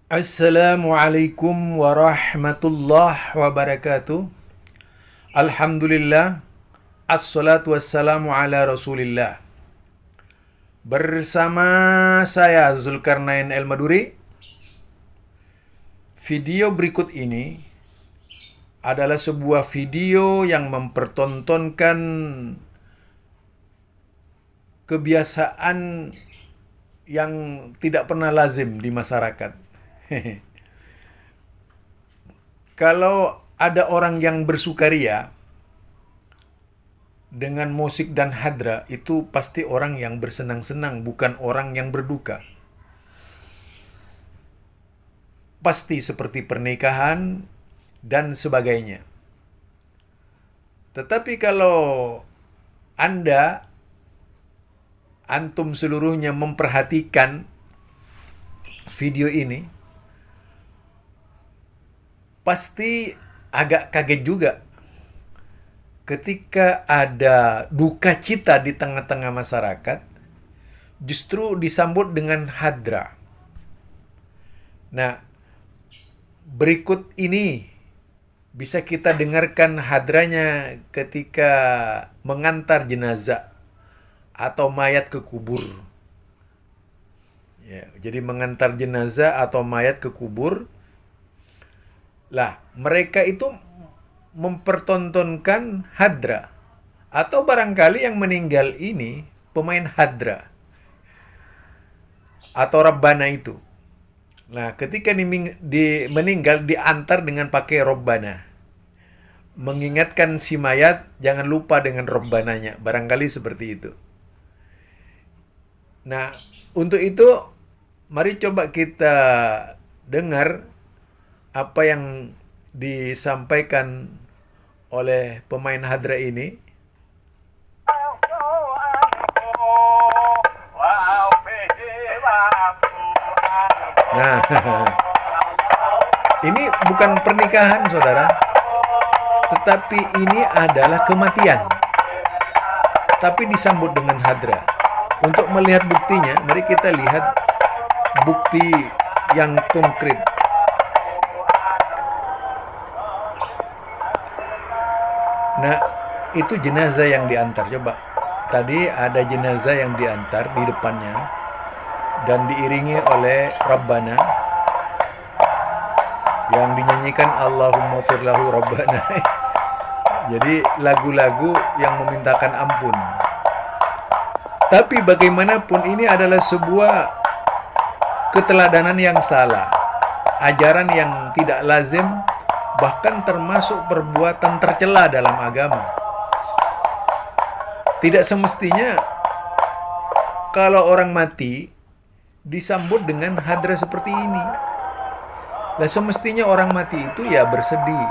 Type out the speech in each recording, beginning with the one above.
Assalamualaikum warahmatullahi wabarakatuh. Alhamdulillah. Assalatu wassalamu ala rasulillah. Bersama saya Zulkarnain El Maduri. Video berikut ini adalah sebuah video yang mempertontonkan kebiasaan yang tidak pernah lazim di masyarakat. Kalau ada orang yang bersukaria dengan musik dan hadra, itu pasti orang yang bersenang-senang, bukan orang yang berduka. Pasti seperti pernikahan dan sebagainya. Tetapi kalau antum seluruhnya memperhatikan video ini, pasti agak kaget juga ketika ada duka cita di tengah-tengah masyarakat, justru disambut dengan hadra. Nah, berikut ini bisa kita dengarkan hadranya ketika mengantar jenazah atau mayat ke kubur. Ya, jadi mengantar jenazah atau mayat ke kubur. Lah, mereka itu mempertontonkan hadra. Atau barangkali yang meninggal ini pemain hadra. Atau rabbana itu. Nah, ketika meninggal diantar dengan pakai rabbana. Mengingatkan si mayat jangan lupa dengan rabbananya. Barangkali seperti itu. Nah, untuk itu mari coba kita dengar apa yang disampaikan oleh pemain hadra ini. Nah, ini bukan pernikahan, saudara, tetapi ini adalah kematian. Tapi disambut dengan hadra. Untuk melihat buktinya, mari kita lihat bukti yang konkret. Nah, itu jenazah yang diantar. Coba. Tadi ada jenazah yang diantar di depannya dan diiringi oleh Rabbana yang dinyanyikan Allahumma firlahu Rabbana. Jadi lagu-lagu yang memintakan ampun. Tapi bagaimanapun ini adalah sebuah keteladanan yang salah. Ajaran yang tidak lazim, bahkan termasuk perbuatan tercela dalam agama. Tidak semestinya kalau orang mati disambut dengan hadra seperti ini. Lah semestinya orang mati itu ya bersedih.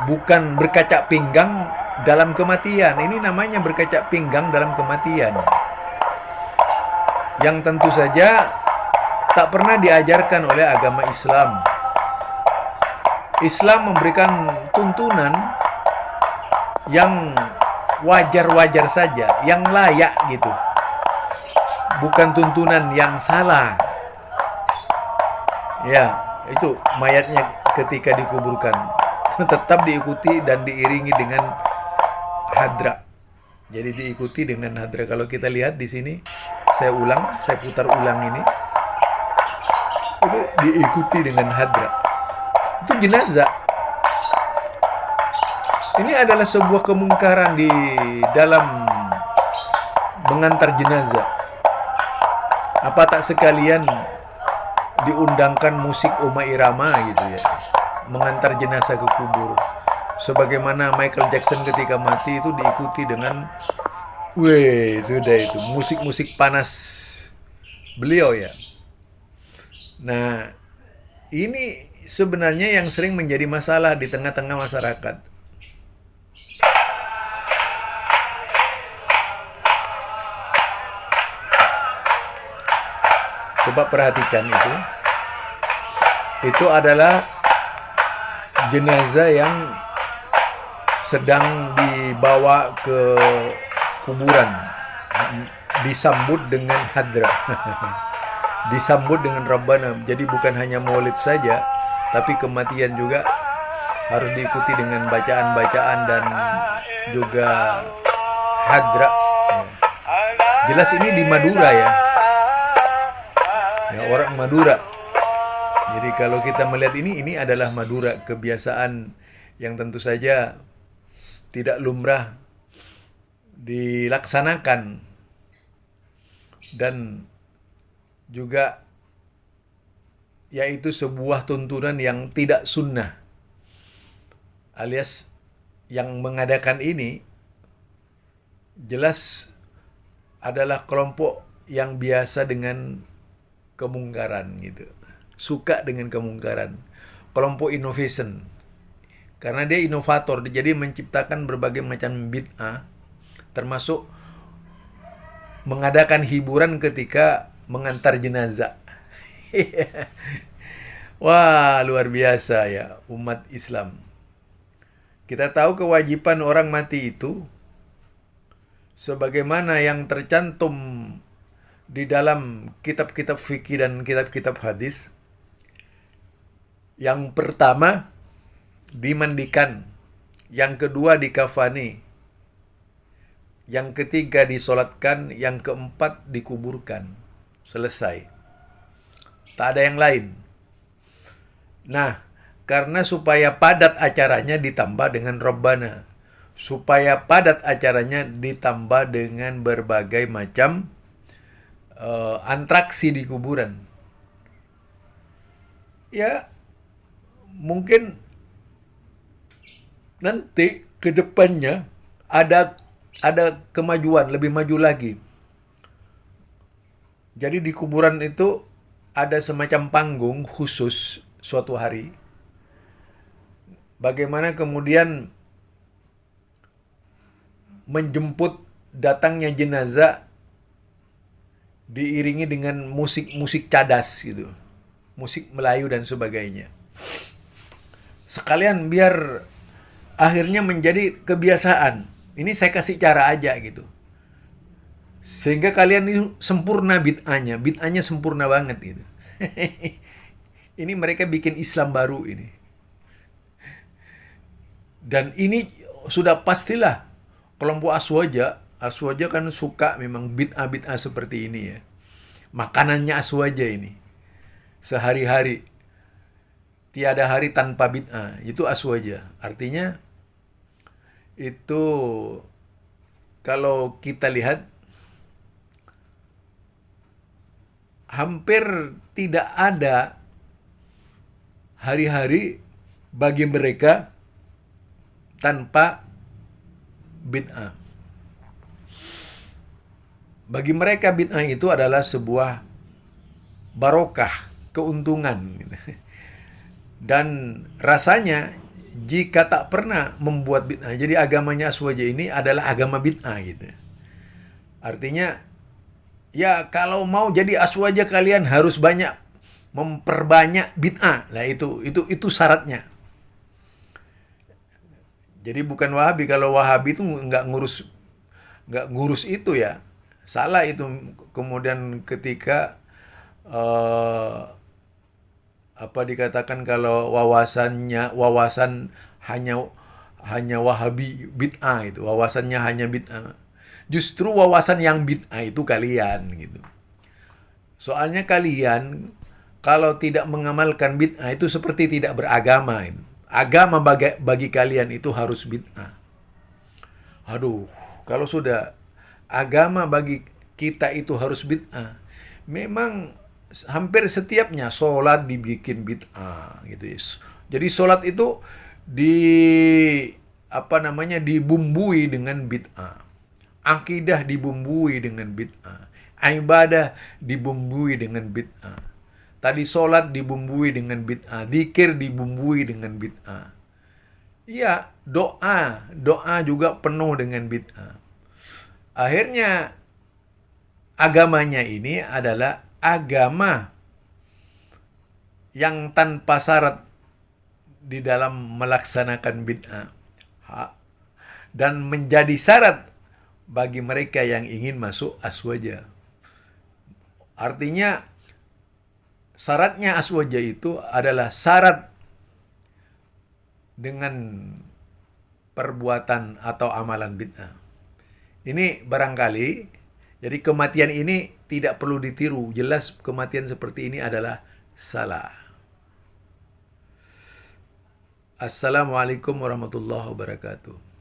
Bukan berkacak pinggang dalam kematian. Ini namanya berkacak pinggang dalam kematian. Yang tentu saja tak pernah diajarkan oleh agama Islam. Islam memberikan tuntunan yang wajar-wajar saja, yang layak gitu. Bukan tuntunan yang salah. Ya, itu mayatnya ketika dikuburkan tetap diikuti dan diiringi dengan hadra. Jadi diikuti dengan hadra. Kalau kita lihat di sini, saya putar ulang ini. Itu diikuti dengan hadra. Itu jenazah. Ini adalah sebuah kemungkaran di dalam mengantar jenazah. Apa tak sekalian diundangkan musik Uma Irama gitu ya, mengantar jenazah ke kubur. Sebagaimana Michael Jackson ketika mati itu diikuti dengan sudah itu musik-musik panas beliau ya. Nah, ini sebenarnya yang sering menjadi masalah di tengah-tengah masyarakat. Coba perhatikan itu. Itu adalah jenazah yang sedang dibawa ke kuburan, disambut dengan hadra. disambut dengan Rabbana. Jadi bukan hanya maulid saja, tapi kematian juga harus diikuti dengan bacaan-bacaan dan juga hadra. Jelas ini di Madura ya. Ya, orang Madura. Jadi kalau kita melihat ini adalah Madura, kebiasaan yang tentu saja tidak lumrah dilaksanakan dan juga yaitu sebuah tuntunan yang tidak sunnah, alias yang mengadakan ini jelas adalah kelompok yang biasa dengan kemungkaran gitu, suka dengan kemungkaran, kelompok innovation, karena dia inovator, jadi menciptakan berbagai macam bid'ah, termasuk mengadakan hiburan ketika mengantar jenazah. Wah, luar biasa ya umat Islam. Kita tahu kewajiban orang mati itu sebagaimana yang tercantum di dalam kitab-kitab fikih dan kitab-kitab hadis. Yang pertama dimandikan, yang kedua dikafani, yang ketiga disolatkan, yang keempat dikuburkan. Selesai. Tak ada yang lain. Nah, karena supaya padat acaranya ditambah dengan Rabbana. Supaya padat acaranya ditambah dengan berbagai macam antraksi di kuburan. Ya, mungkin nanti ke depannya ada kemajuan, lebih maju lagi. Jadi di kuburan itu ada semacam panggung khusus suatu hari. Bagaimana kemudian menjemput datangnya jenazah diiringi dengan musik-musik cadas gitu. Musik Melayu dan sebagainya. Sekalian biar akhirnya menjadi kebiasaan. Ini saya kasih cara aja gitu. Sehingga kalian ini sempurna bid'ahnya. Bid'ahnya sempurna banget gitu. Ini mereka bikin Islam baru ini. Dan ini sudah pastilah kelompok Aswaja. Aswaja kan suka memang bid'ah-bid'ah seperti ini ya. Makanannya Aswaja ini. Sehari-hari. Tiada hari tanpa bid'ah. Itu Aswaja. Artinya itu kalau kita lihat hampir tidak ada hari-hari bagi mereka tanpa bid'ah. Bagi mereka bid'ah itu adalah sebuah barokah, keuntungan. Dan rasanya jika tak pernah membuat bid'ah, jadi agamanya Aswaja ini adalah agama bid'ah gitu. Artinya, ya kalau mau jadi Aswaja kalian harus banyak memperbanyak bid'ah. Lah itu syaratnya. Jadi bukan Wahabi. Kalau Wahabi itu nggak ngurus itu ya. Salah itu. Kemudian ketika apa dikatakan kalau wawasan hanya Wahabi bid'ah itu, wawasannya hanya bid'ah. Justru wawasan yang bid'ah itu kalian gitu. Soalnya kalian kalau tidak mengamalkan bid'ah itu seperti tidak beragama. Agama bagi kalian itu harus bid'ah. Aduh, kalau sudah agama bagi kita itu harus bid'ah, memang hampir setiapnya sholat dibikin bid'ah gitu ya. Jadi sholat itu dibumbui dengan bid'ah. Akidah dibumbui dengan bid'ah. Ibadah dibumbui dengan bid'ah. Tadi sholat dibumbui dengan bid'ah. Dzikir dibumbui dengan bid'ah. Ya, doa juga penuh dengan bid'ah. Akhirnya agamanya ini adalah agama yang tanpa syarat di dalam melaksanakan bid'ah dan menjadi syarat bagi mereka yang ingin masuk Aswaja. Artinya syaratnya aswaja itu adalah syarat dengan perbuatan atau amalan bid'ah. Ini barangkali, jadi kematian ini tidak perlu ditiru. Jelas kematian seperti ini adalah salah. Assalamualaikum warahmatullahi wabarakatuh.